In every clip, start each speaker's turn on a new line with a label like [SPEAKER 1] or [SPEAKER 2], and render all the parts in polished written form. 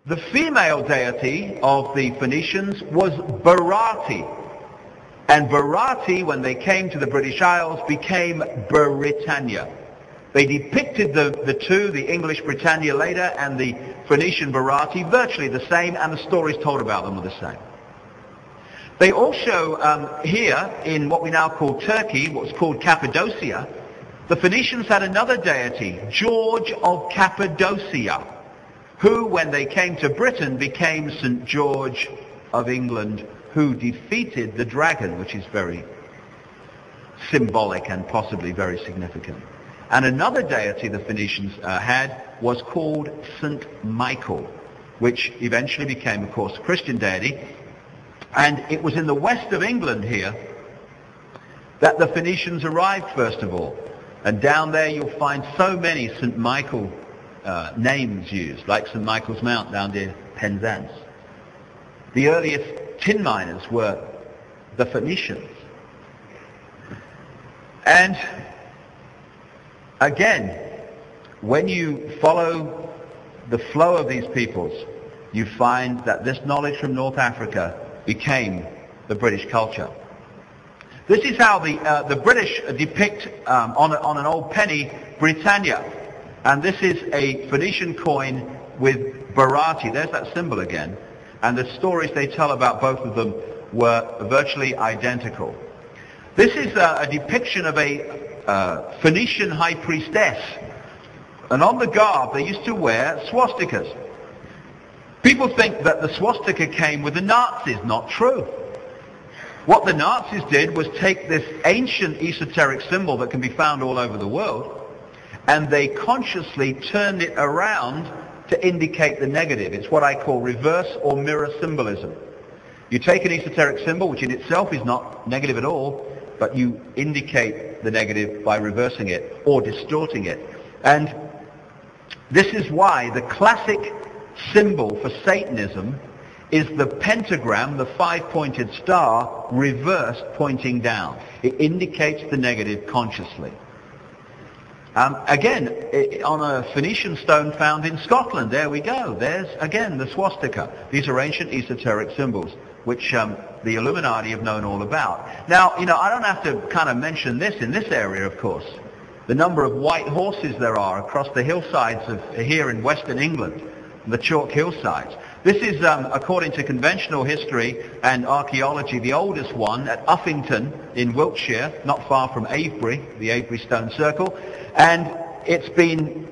[SPEAKER 1] The female deity of the Phoenicians was Barati. And Barati, when they came to the British Isles, became Britannia. They depicted the two, the English Britannia later and the Phoenician Barati, virtually the same, and the stories told about them are the same. They also, here in what we now call Turkey, what's called Cappadocia, the Phoenicians had another deity, George of Cappadocia, who, when they came to Britain, became St. George of England, who defeated the dragon, which is very symbolic and possibly very significant. And another deity the Phoenicians had was called St. Michael, which eventually became, of course, a Christian deity. And it was in the west of England here that the Phoenicians arrived, first of all. And down there you'll find so many St. Michael names used, like St. Michael's Mount down near Penzance. The earliest tin miners were the Phoenicians. And again, when you follow the flow of these peoples, you find that this knowledge from North Africa became the British culture. This is how the British depict on an old penny Britannia. And this is a Phoenician coin with Barati. There's that symbol again. And the stories they tell about both of them were virtually identical. This is a depiction of a Phoenician high priestess. And on the garb they used to wear swastikas. People think that the swastika came with the Nazis. Not true. What the Nazis did was take this ancient esoteric symbol that can be found all over the world, and they consciously turned it around to indicate the negative. It's what I call reverse or mirror symbolism. You take an esoteric symbol, which in itself is not negative at all, but you indicate the negative by reversing it or distorting it. And this is why the classic symbol for Satanism is the pentagram, the five-pointed star, reversed pointing down. It indicates the negative consciously. Again, on a Phoenician stone found in Scotland, there we go. There's, again, the swastika. These are ancient esoteric symbols, which the Illuminati have known all about. Now, you know, I don't have to kind of mention this in this area, of course. The number of white horses there are across the hillsides of here in Western England, the chalk hillsides. This is, according to conventional history and archaeology, the oldest one at Uffington in Wiltshire, not far from Avebury, the Avebury Stone Circle. And it's been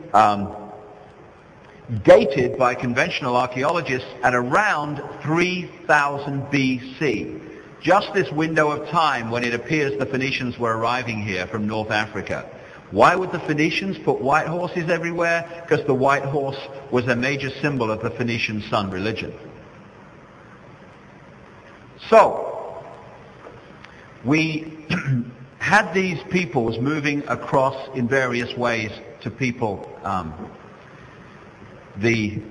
[SPEAKER 1] dated by conventional archaeologists at around 3000 BC. Just this window of time when it appears the Phoenicians were arriving here from North Africa. Why would the Phoenicians put white horses everywhere? Because the white horse was a major symbol of the Phoenician sun religion. So, we had these peoples moving across in various ways to people, the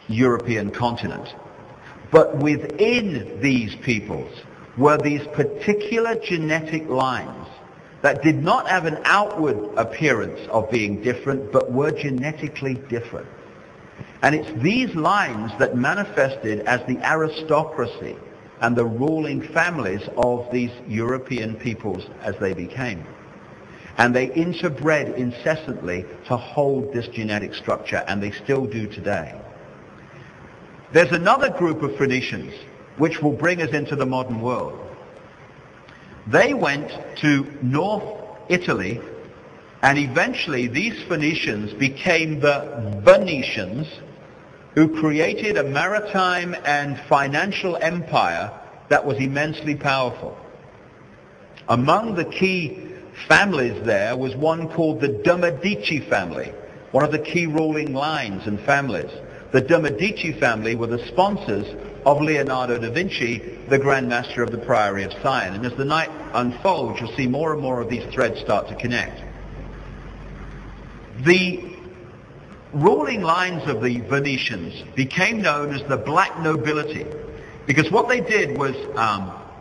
[SPEAKER 1] European continent. But within these peoples were these particular genetic lines that did not have an outward appearance of being different, but were genetically different. And it's these lines that manifested as the aristocracy and the ruling families of these European peoples as they became. And they interbred incessantly to hold this genetic structure, and they still do today. There's another group of Phoenicians which will bring us into the modern world. They went to North Italy, and eventually these Phoenicians became the Venetians, who created a maritime and financial empire that was immensely powerful. Among the key families there was one called the de' Medici family, one of the key ruling lines and families. The de' Medici family were the sponsors of Leonardo da Vinci, the Grand Master of the Priory of Sion. And as the night unfolds, you'll see more and more of these threads start to connect. The ruling lines of the Venetians became known as the black nobility, because what they did was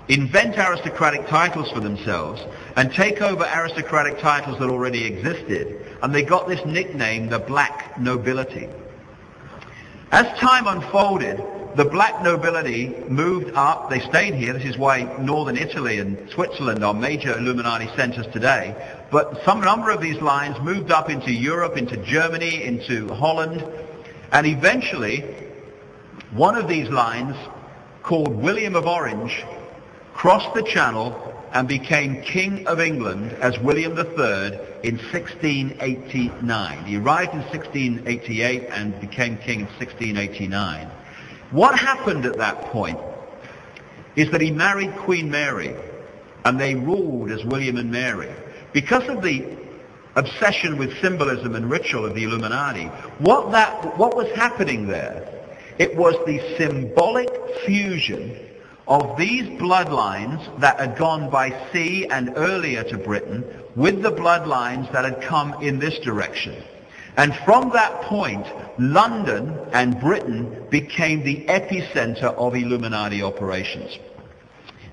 [SPEAKER 1] invent aristocratic titles for themselves and take over aristocratic titles that already existed, and they got this nickname, the black nobility. As time unfolded, the black nobility moved up. They stayed here. This is why northern Italy and Switzerland are major Illuminati centers today. But some number of these lines moved up into Europe, into Germany, into Holland. And eventually, one of these lines, called William of Orange, crossed the Channel and became King of England as William III in 1689. He arrived in 1688 and became king in 1689. What happened at that point is that he married Queen Mary, and they ruled as William and Mary. Because of the obsession with symbolism and ritual of the Illuminati, what was happening there, it was the symbolic fusion of these bloodlines that had gone by sea and earlier to Britain with the bloodlines that had come in this direction. And from that point, London and Britain became the epicenter of Illuminati operations.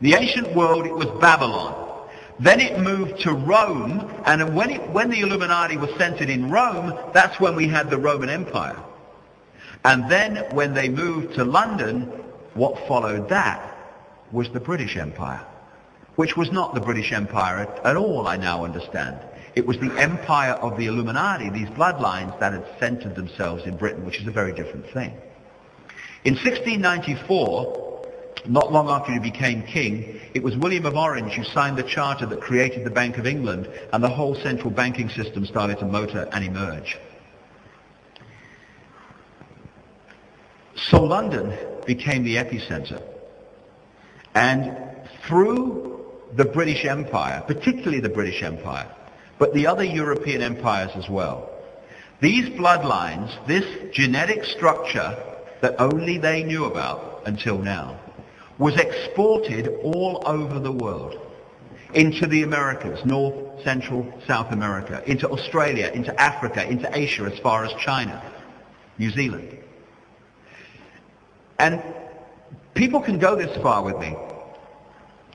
[SPEAKER 1] In the ancient world, it was Babylon. Then it moved to Rome, and when the Illuminati was centered in Rome, that's when we had the Roman Empire. And then when they moved to London, what followed that was the British Empire, which was not the British Empire at all, I now understand. It was the empire of the Illuminati, these bloodlines that had centered themselves in Britain, which is a very different thing. In 1694, not long after he became king, it was William of Orange who signed the charter that created the Bank of England, and the whole central banking system started to motor and emerge. So London became the epicenter. And through the British Empire, particularly the British Empire, but the other European empires as well, these bloodlines, this genetic structure that only they knew about until now, was exported all over the world, into the Americas, North, Central, South America, into Australia, into Africa, into Asia, as far as China, New Zealand. And people can go this far with me,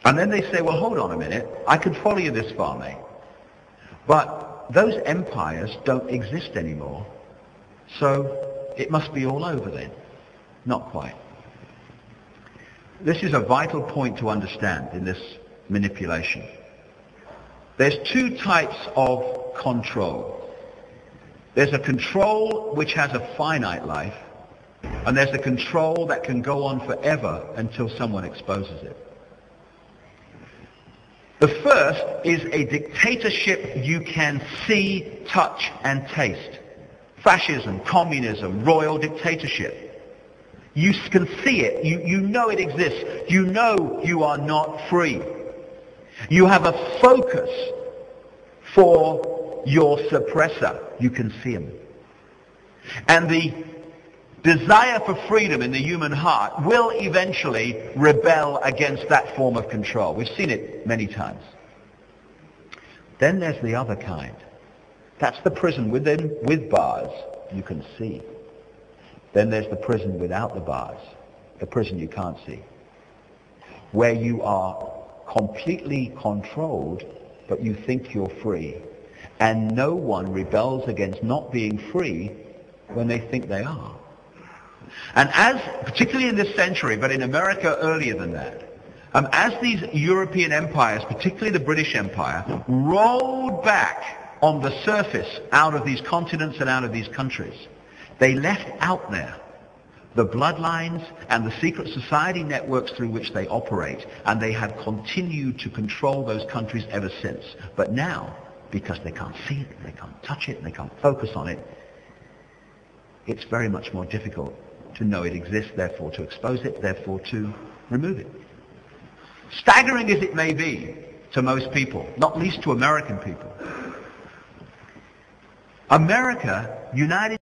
[SPEAKER 1] and then they say, well, hold on a minute, I can follow you this far, mate. But those empires don't exist anymore, so it must be all over then. Not quite. This is a vital point to understand in this manipulation. There's two types of control. There's a control which has a finite life, and there's a control that can go on forever until someone exposes it. The first is a dictatorship you can see, touch, and taste. Fascism, communism, royal dictatorship. You can see it. You know it exists. You know you are not free. You have a focus for your suppressor. You can see him. And the desire for freedom in the human heart will eventually rebel against that form of control. We've seen it many times. Then there's the other kind. That's the prison with bars you can see. Then there's the prison without the bars, the prison you can't see, where you are completely controlled, but you think you're free. And no one rebels against not being free when they think they are. And particularly in this century, but in America earlier than that, as these European empires, particularly the British Empire, rolled back on the surface out of these continents and out of these countries, they left out there the bloodlines and the secret society networks through which they operate, and they have continued to control those countries ever since. But now, because they can't see it, they can't touch it, and they can't focus on it, it's very much more difficult to know it exists, therefore to expose it, therefore to remove it. Staggering as it may be to most people, not least to American people, America, United